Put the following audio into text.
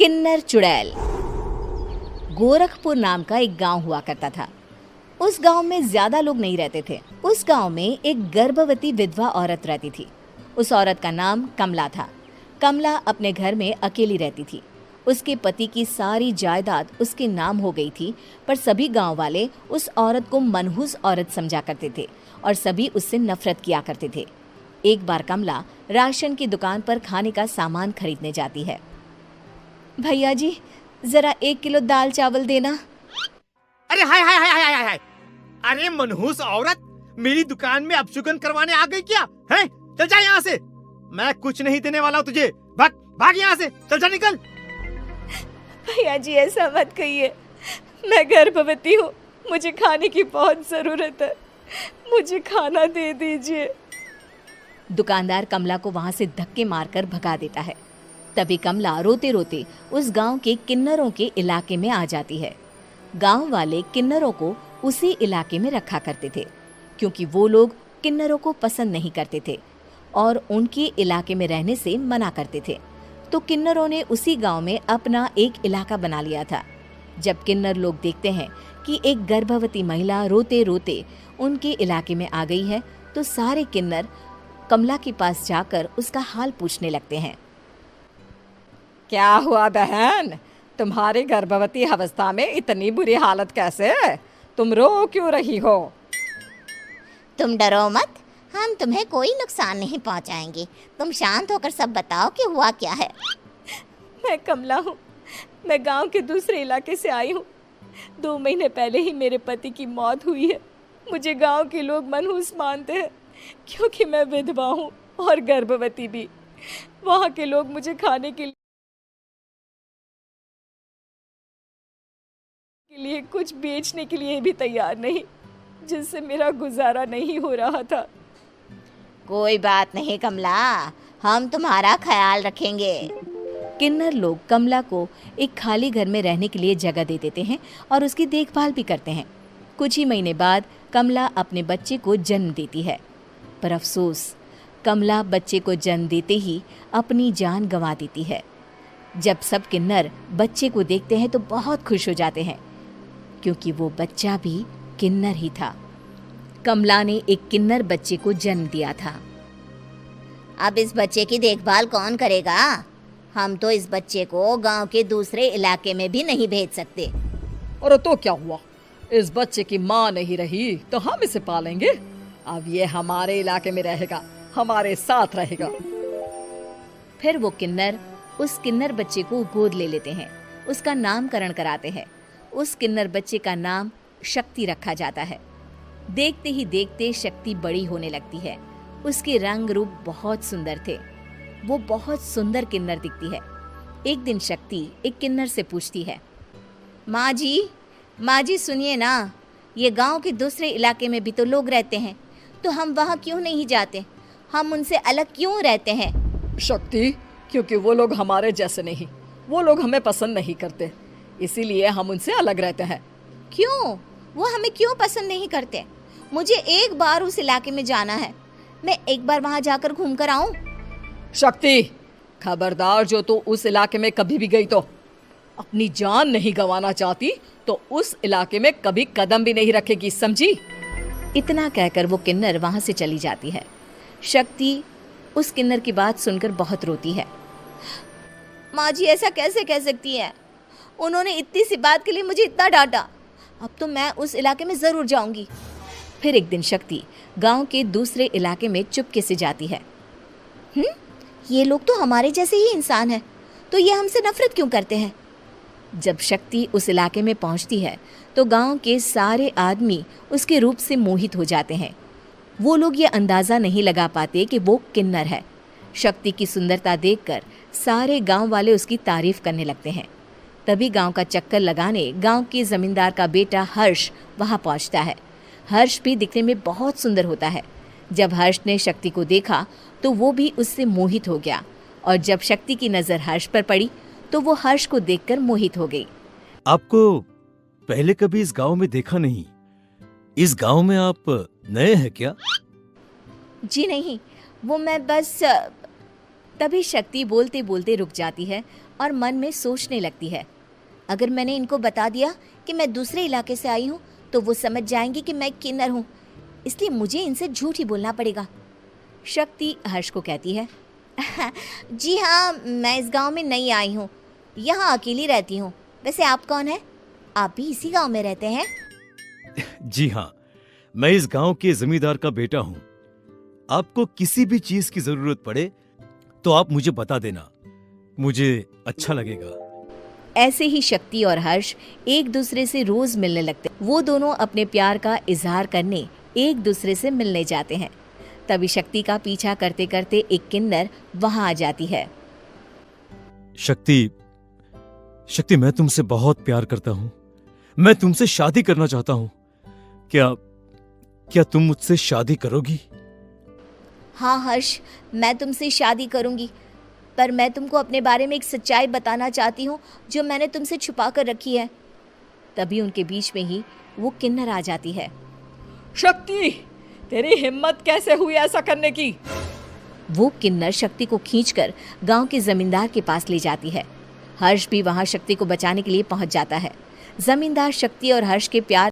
किन्नर चुड़ैल। गोरखपुर नाम का एक गांव हुआ करता था। उस गांव में ज्यादा लोग नहीं रहते थे। उस गांव में एक गर्भवती विधवा औरत रहती थी। उस औरत का नाम कमला था। कमला अपने घर में अकेली रहती थी। उसके पति की सारी जायदाद उसके नाम हो गई थी, पर सभी गांव वाले उस औरत को मनहूस औरत समझा करते थे और सभी उससे नफरत किया करते थे। एक बार कमला राशन की दुकान पर खाने का सामान खरीदने जाती है। भैया जी, जरा 1 किलो दाल चावल देना। अरे हाय हाय हाय हाय हाय! अरे मनहूस औरत, मेरी दुकान में अपशुगन करवाने आ गई क्या? हैं? चल जा यहाँ से, मैं कुछ नहीं देने वाला हूँ तुझे। भाग भाग यहाँ से, चल जा, निकल। भैया जी, ऐसा मत कहिए, मैं गर्भवती हूँ, मुझे खाने की बहुत जरूरत है, मुझे खाना दे दीजिए। दुकानदार कमला को वहां से धक्के मारकर भगा देता है। तभी कमला रोते रोते उस गांव के किन्नरों के इलाके में आ जाती है। गांव वाले किन्नरों को उसी इलाके में रखा करते थे, क्योंकि वो लोग किन्नरों को पसंद नहीं करते थे और उनके इलाके में रहने से मना करते थे। तो किन्नरों ने उसी गांव में अपना एक इलाका बना लिया था। जब किन्नर लोग देखते हैं कि एक गर्भवती महिला रोते रोते उनके इलाके में आ गई है, तो सारे किन्नर कमला के पास जाकर उसका हाल पूछने लगते हैं। क्या हुआ बहन, तुम्हारी गर्भवती अवस्था में इतनी बुरी हालत कैसे? तुम रो क्यों रही हो? तुम डरो मत, हम तुम्हें कोई नुकसान नहीं पहुंचाएंगे। तुम शांत होकर सब बताओ कि हुआ क्या है। मैं कमला हूँ, मैं गांव के दूसरे इलाके से आई हूँ। 2 महीने पहले ही मेरे पति की मौत हुई है। मुझे गांव के लोग मनहूस मानते हैं, क्योंकि मैं विधवा हूँ और गर्भवती भी। वहाँ के लोग मुझे खाने के लिए कुछ बेचने के लिए भी तैयार नहीं, जिससे मेरा गुजारा नहीं हो रहा था। कोई बात नहीं कमला, हम तुम्हारा ख्याल रखेंगे। किन्नर लोग कमला को एक खाली घर में रहने के लिए जगह दे देते हैं और उसकी देखभाल भी करते हैं। कुछ ही महीने बाद कमला अपने बच्चे को जन्म देती है, पर अफसोस, कमला बच्चे को जन्म देते ही अपनी जान गंवा देती है। जब सब किन्नर बच्चे को देखते हैं तो बहुत खुश हो जाते हैं, क्योंकि वो बच्चा भी किन्नर ही था। कमला ने एक किन्नर बच्चे को जन्म दिया था। अब इस बच्चे की देखभाल कौन करेगा? हम तो इस बच्चे को गांव के दूसरे इलाके में भी नहीं भेज सकते। और तो क्या हुआ, इस बच्चे की माँ नहीं रही तो हम इसे पालेंगे। अब ये हमारे इलाके में रहेगा, हमारे साथ रहेगा। फिर वो किन्नर उस किन्नर बच्चे को गोद ले लेते हैं, उसका नामकरण कराते हैं। उस किन्नर बच्चे का नाम शक्ति रखा जाता है। देखते ही देखते शक्ति बड़ी होने लगती है। उसके रंग रूप बहुत सुंदर थे। वो बहुत सुंदर किन्नर दिखती है। एक दिन शक्ति एक किन्नर से पूछती है, माँ जी सुनिए ना, ये गांव के दूसरे इलाके में भी तो लोग रहते हैं, तो हम वहाँ क्यों नहीं जाते? हम उनसे अलग क्यों रहते हैं? शक्ति, क्योंकि वो लोग हमारे जैसे नहीं, वो लोग हमें पसंद नहीं करते, इसीलिए हम उनसे अलग रहते हैं। क्यों? वो हमें क्यों पसंद नहीं करते? मुझे एक बार उस इलाके में जाना है, मैं एक बार वहाँ जाकर घूम कर आऊँ। शक्ति, खबरदार, जो तू उस इलाके में कभी भी गई तो अपनी जान नहीं गंवाना चाहती तो उस इलाके में कभी कदम भी नहीं रखेगी, समझी? इतना कहकर वो किन्नर वहाँ से चली जाती है। शक्ति उस किन्नर की बात सुनकर बहुत रोती है। माँ जी, ऐसा कैसे कह सकती है? उन्होंने इतनी सी बात के लिए मुझे इतना डांटा। अब तो मैं उस इलाके में ज़रूर जाऊंगी। फिर एक दिन शक्ति गांव के दूसरे इलाके में चुपके से जाती है। ये लोग तो हमारे जैसे ही इंसान हैं, तो ये हमसे नफरत क्यों करते हैं? जब शक्ति उस इलाके में पहुंचती है तो गांव के सारे आदमी उसके रूप से मोहित हो जाते हैं। वो लोग ये अंदाज़ा नहीं लगा पाते कि वो किन्नर है। शक्ति की सुंदरता देखकर सारे गांव वाले उसकी तारीफ करने लगते हैं। तभी गांव का चक्कर लगाने गांव के जमींदार का बेटा हर्ष वहां पहुंचता है। हर्ष भी दिखने में बहुत सुंदर होता है। जब हर्ष ने शक्ति को देखा तो वो भी उससे मोहित हो गया, और जब शक्ति की नज़र हर्ष पर पड़ी तो वो हर्ष को देखकर मोहित हो गई। आपको पहले कभी इस गांव में देखा नहीं। इस गांव में आप नए हैं क्या? जी नहीं, वो मैं बस। तभी शक्ति बोलते बोलते रुक जाती है और मन में सोचने लगती है, अगर मैंने इनको बता दिया कि मैं दूसरे इलाके से आई हूँ तो वो समझ जाएंगे कि मैं किन्नर हूँ, इसलिए मुझे इनसे झूठ ही बोलना पड़ेगा। शक्ति हर्ष को कहती है, जी हाँ, मैं इस गांव में नई आई हूँ, यहाँ अकेली रहती हूँ। वैसे आप कौन है? आप भी इसी गांव में रहते हैं? जी हाँ, मैं इस गांव के जमींदार का बेटा हूँ। आपको किसी भी चीज की जरूरत पड़े तो आप मुझे बता देना, मुझे अच्छा लगेगा। ऐसे ही शक्ति और हर्ष एक दूसरे से रोज मिलने लगते। वो दोनों अपने प्यार का इजहार करने एक दूसरे से मिलने जाते हैं। तभी शक्ति का पीछा करते करते एक किन्नर वहां आ जाती है। शक्ति, शक्ति, मैं तुमसे बहुत प्यार करता हूँ। मैं तुमसे शादी करना चाहता हूँ। क्या तुम मुझसे शादी करोगी? हाँ हर्ष, मैं तुमसे शादी करूंगी, पर मैं तुमको अपने बारे में एक सच्चाई बताना चाहती हूँ जो मैंने तुमसे छुपा कर रखी है। तभी उनके बीच में ही वो किन्नर आ जाती है। शक्ति, तेरी हिम्मत कैसे हुई ऐसा करने की? वो किन्नर शक्ति को खींचकर गांव के जमींदार के पास ले जाती है। हर्ष भी वहां शक्ति को बचाने के लिए पहुंच जाता है। जमींदार शक्ति और हर्ष के प्यार